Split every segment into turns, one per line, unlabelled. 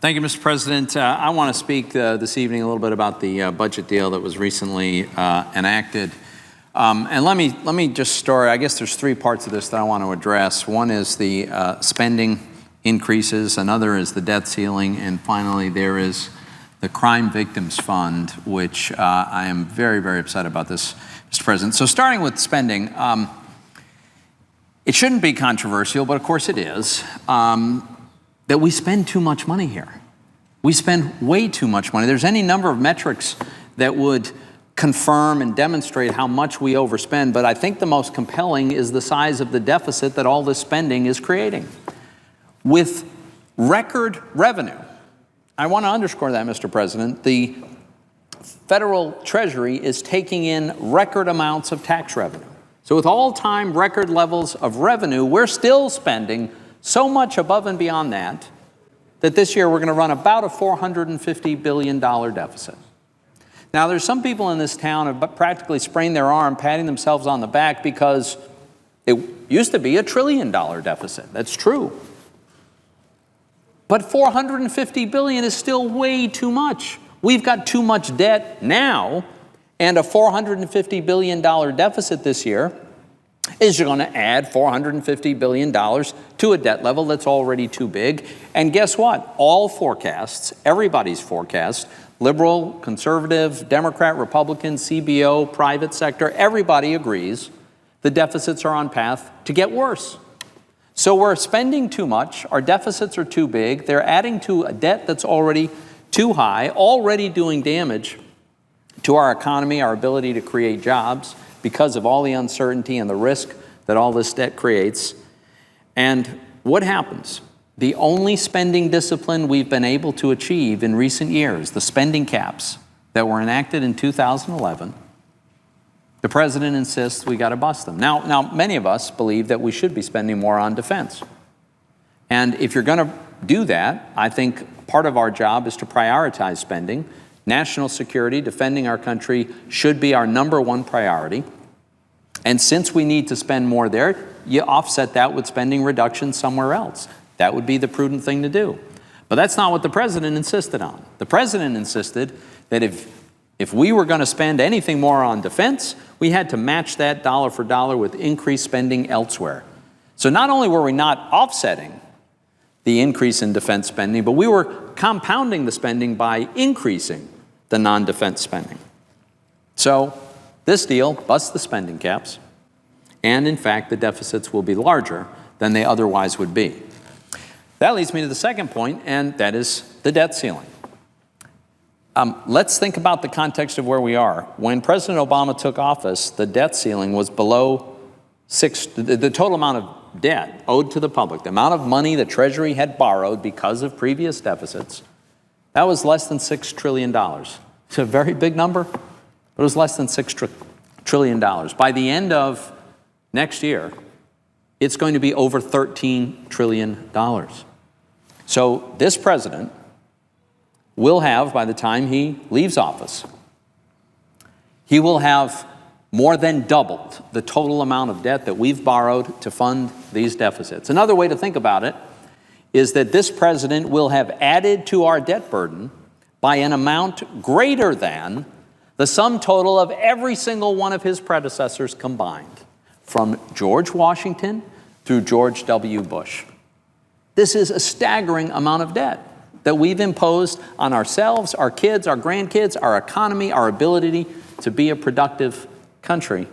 Thank you, Mr. President. I want to speak this evening a little bit about the budget deal that was recently enacted. And let me just start. I guess there's three parts of this that I want to address. One is the spending increases, another is the debt ceiling, and finally there is the Crime Victims Fund, which I am very, very upset about this, Mr. President. So starting with spending, it shouldn't be controversial, but of course it is, that we spend too much money here. We spend way too much money. There's any number of metrics that would confirm and demonstrate how much we overspend, but I think the most compelling is the size of the deficit that all this spending is creating. With record revenue, I want to underscore that, Mr. President, the federal treasury is taking in record amounts of tax revenue. So with all-time record levels of revenue, we're still spending so much above and beyond that this year we're going to run about a $450 billion deficit. Now, there's some people in this town who have practically sprained their arm patting themselves on the back because it used to be $1 trillion deficit. That's true. But $450 billion is still way too much. We've got too much debt now, and a $450 billion deficit this year is going to add $450 billion to a debt level that's already too big. And guess what? All forecasts, everybody's forecast, liberal, conservative, Democrat, Republican, CBO, private sector, everybody agrees the deficits are on path to get worse. So we're spending too much, our deficits are too big, they're adding to a debt that's already too high, already doing damage to our economy, our ability to create jobs, because of all the uncertainty and the risk that all this debt creates. And what happens? The only spending discipline we've been able to achieve in recent years, the spending caps that were enacted in 2011, the president insists we got to bust them. Now, many of us believe that we should be spending more on defense. And if you're going to do that, I think part of our job is to prioritize spending. National security, defending our country, should be our #1 priority. And since we need to spend more there, you offset that with spending reductions somewhere else. That would be the prudent thing to do. But that's not what the president insisted on. The president insisted that if we were going to spend anything more on defense, we had to match that dollar for dollar with increased spending elsewhere. So not only were we not offsetting the increase in defense spending, but we were compounding the spending by increasing the non-defense spending. So this deal busts the spending caps, and in fact, the deficits will be larger than they otherwise would be. That leads me to the second point, and that is the debt ceiling. Let's think about the context of where we are. When President Obama took office, the debt ceiling was below the total amount of debt owed to the public, the amount of money the Treasury had borrowed because of previous deficits, that was less than $6 trillion. It's a very big number, but it was less than $6 trillion. By the end of next year, it's going to be over $13 trillion. So this president will have, by the time he leaves office, he will have more than doubled the total amount of debt that we've borrowed to fund these deficits. Another way to think about it is that this president will have added to our debt burden by an amount greater than the sum total of every single one of his predecessors combined, from George Washington through George W. Bush. This is a staggering amount of debt that we've imposed on ourselves, our kids, our grandkids, our economy, our ability to be a productive country.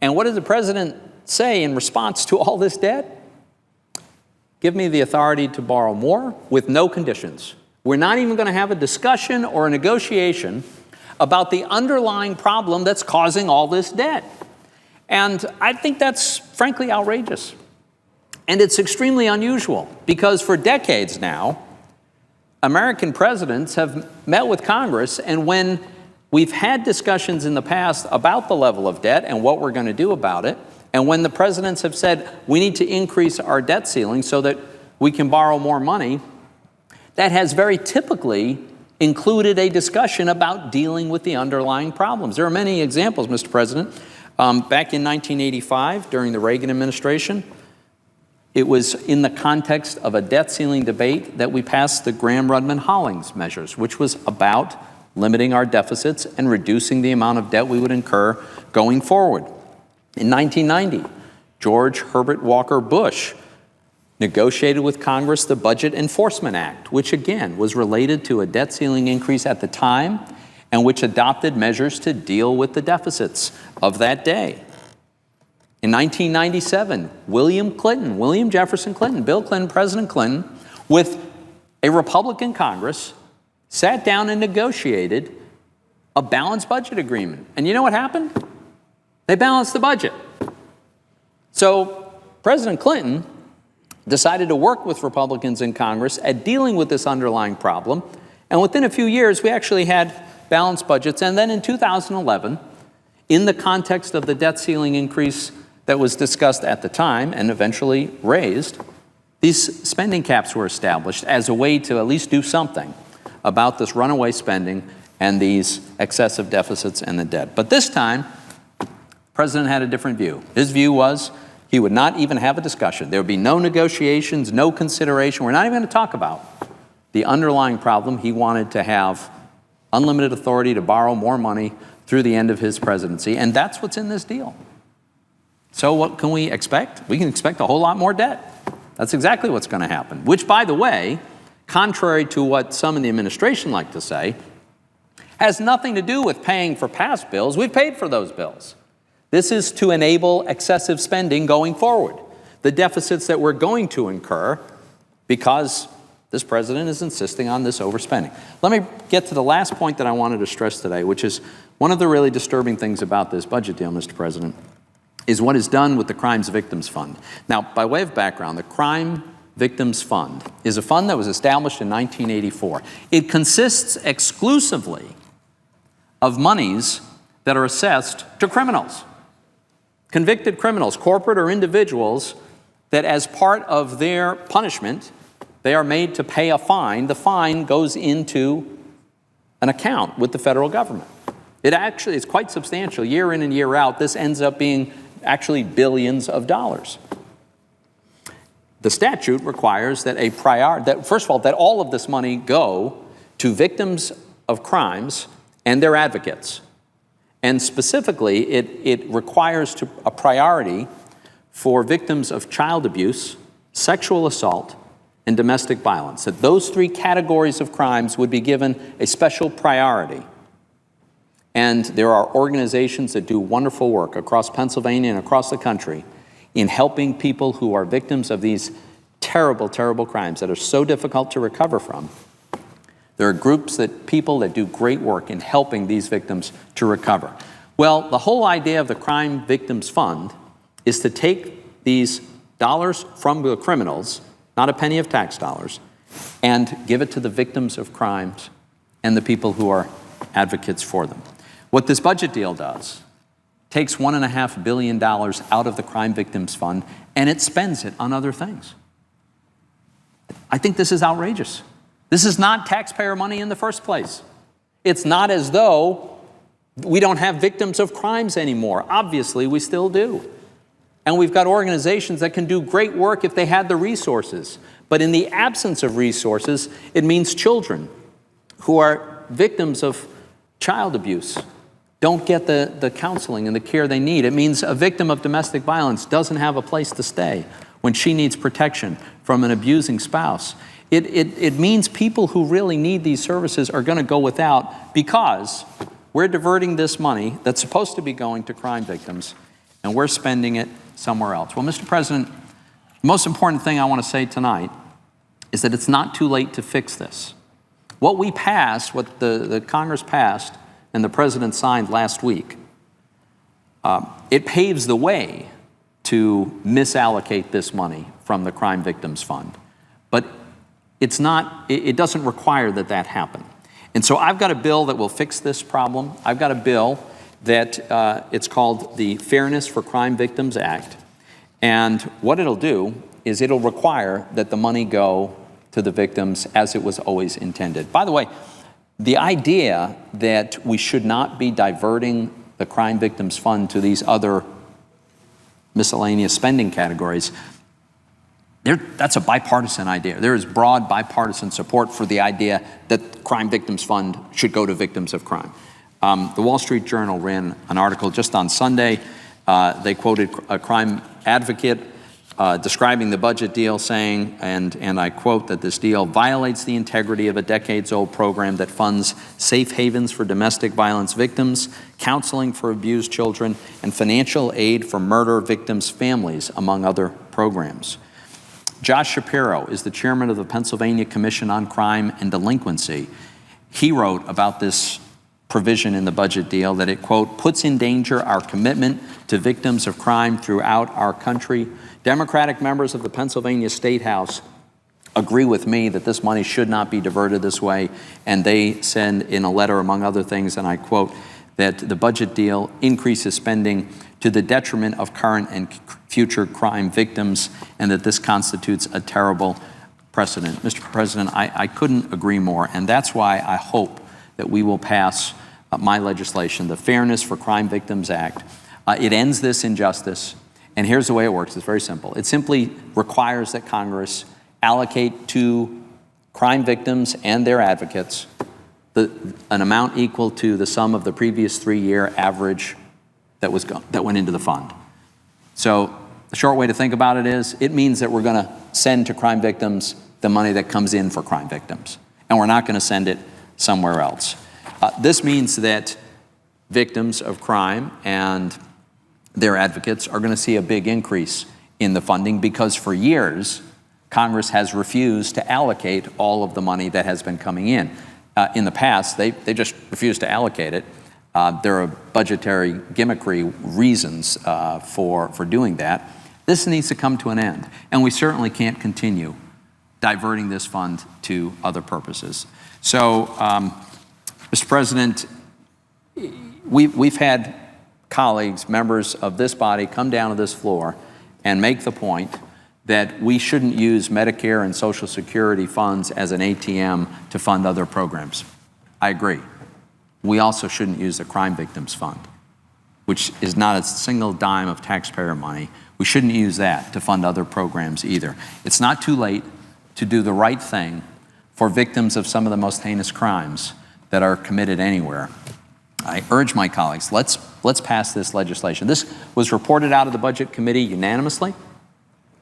And what does the president say in response to all this debt? Give me the authority to borrow more with no conditions. We're not even going to have a discussion or a negotiation about the underlying problem that's causing all this debt. And I think that's frankly outrageous. And it's extremely unusual because for decades now, American presidents have met with Congress, and when we've had discussions in the past about the level of debt and what we're going to do about it, and when the presidents have said we need to increase our debt ceiling so that we can borrow more money, that has very typically included a discussion about dealing with the underlying problems. There are many examples, Mr. President. Back in 1985, during the Reagan administration, It was in the context of a debt ceiling debate that we passed the Graham-Rudman-Hollings measures, which was about limiting our deficits and reducing the amount of debt we would incur going forward. In 1990, George Herbert Walker Bush negotiated with Congress the Budget Enforcement Act, which again was related to a debt ceiling increase at the time and which adopted measures to deal with the deficits of that day. In 1997, William Jefferson Clinton, Bill Clinton, President Clinton, with a Republican Congress, sat down and negotiated a balanced budget agreement. And you know what happened? They balanced the budget. So President Clinton decided to work with Republicans in Congress at dealing with this underlying problem. And within a few years, we actually had balanced budgets. And then in 2011, in the context of the debt ceiling increase that was discussed at the time and eventually raised, these spending caps were established as a way to at least do something about this runaway spending and these excessive deficits and the debt. But this time, the president had a different view. His view was he would not even have a discussion. There would be no negotiations, no consideration. We're not even going to talk about the underlying problem. He wanted to have unlimited authority to borrow more money through the end of his presidency, and that's what's in this deal. So what can we expect? We can expect a whole lot more debt. That's exactly what's going to happen, which, by the way, contrary to what some in the administration like to say, has nothing to do with paying for past bills. We've paid for those bills. This is to enable excessive spending going forward, the deficits that we're going to incur because this president is insisting on this overspending. Let me get to the last point that I wanted to stress today, which is one of the really disturbing things about this budget deal, Mr. President, is what is done with the Crimes Victims Fund. Now, by way of background, the Crime Victims Fund is a fund that was established in 1984. It consists exclusively of monies that are assessed to criminals, convicted criminals, corporate or individuals, that as part of their punishment, they are made to pay a fine. The fine goes into an account with the federal government. It actually is quite substantial. Year in and year out, this ends up being actually billions of dollars. The statute requires that first of all, that all of this money go to victims of crimes and their advocates. And specifically, it requires a priority for victims of child abuse, sexual assault, and domestic violence. That those three categories of crimes would be given a special priority. And there are organizations that do wonderful work across Pennsylvania and across the country in helping people who are victims of these terrible, terrible crimes that are so difficult to recover from. There are groups people that do great work in helping these victims to recover. Well, the whole idea of the Crime Victims Fund is to take these dollars from the criminals, not a penny of tax dollars, and give it to the victims of crimes and the people who are advocates for them. What this budget deal does, takes $1.5 billion out of the Crime Victims Fund and it spends it on other things. I think this is outrageous. This is not taxpayer money in the first place. It's not as though we don't have victims of crimes anymore. Obviously, we still do. And we've got organizations that can do great work if they had the resources. But in the absence of resources, it means children who are victims of child abuse don't get the counseling and the care they need. It means a victim of domestic violence doesn't have a place to stay when she needs protection from an abusing spouse. It means people who really need these services are going to go without because we're diverting this money that's supposed to be going to crime victims and we're spending it somewhere else. Well, Mr. President, the most important thing I want to say tonight is that it's not too late to fix this. What we passed, what the Congress passed and the President signed last week, it paves the way to misallocate this money from the Crime Victims Fund. But it doesn't require that happen. And so I've got a bill that will fix this problem. I've got a bill that it's called the Fairness for Crime Victims Act. And what it'll do is it'll require that the money go to the victims as it was always intended. By the way, the idea that we should not be diverting the Crime Victims Fund to these other miscellaneous spending categories, That's a bipartisan idea. There is broad bipartisan support for the idea that the Crime Victims Fund should go to victims of crime. The Wall Street Journal ran an article just on Sunday. They quoted a crime advocate describing the budget deal, saying, and I quote, that this deal violates the integrity of a decades-old program that funds safe havens for domestic violence victims, counseling for abused children, and financial aid for murder victims' families, among other programs. Josh Shapiro is the chairman of the Pennsylvania Commission on Crime and Delinquency. He wrote about this provision in the budget deal that it, quote, puts in danger our commitment to victims of crime throughout our country. Democratic members of the Pennsylvania State House agree with me that this money should not be diverted this way, and they send in a letter, among other things, and I quote, that the budget deal increases spending to the detriment of current and future crime victims, and that this constitutes a terrible precedent. Mr. President, I couldn't agree more, and that's why I hope that we will pass my legislation, the Fairness for Crime Victims Act. It ends this injustice, and here's the way it works. It's very simple. It simply requires that Congress allocate to crime victims and their advocates an amount equal to the sum of the previous 3-year average that went into the fund. So the short way to think about it is, it means that we're going to send to crime victims the money that comes in for crime victims, and we're not going to send it somewhere else. This means that victims of crime and their advocates are going to see a big increase in the funding, because for years, Congress has refused to allocate all of the money that has been coming in. In the past, they just refused to allocate it. There are budgetary gimmickry reasons for doing that. This needs to come to an end, and we certainly can't continue diverting this fund to other purposes. So, Mr. President, we've had colleagues, members of this body, come down to this floor and make the point that we shouldn't use Medicare and Social Security funds as an ATM to fund other programs. I agree. We also shouldn't use the Crime Victims Fund, which is not a single dime of taxpayer money. We shouldn't use that to fund other programs either. It's not too late to do the right thing for victims of some of the most heinous crimes that are committed anywhere. I urge my colleagues, let's pass this legislation. This was reported out of the Budget Committee unanimously.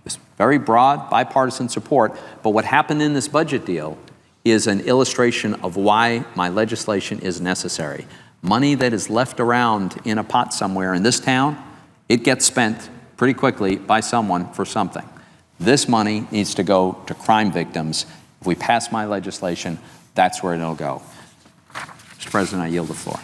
This very broad bipartisan support, but what happened in this budget deal is an illustration of why my legislation is necessary. Money that is left around in a pot somewhere in this town, it gets spent pretty quickly by someone for something. This money needs to go to crime victims. If we pass my legislation, that's where it'll go. Mr. President, I yield the floor.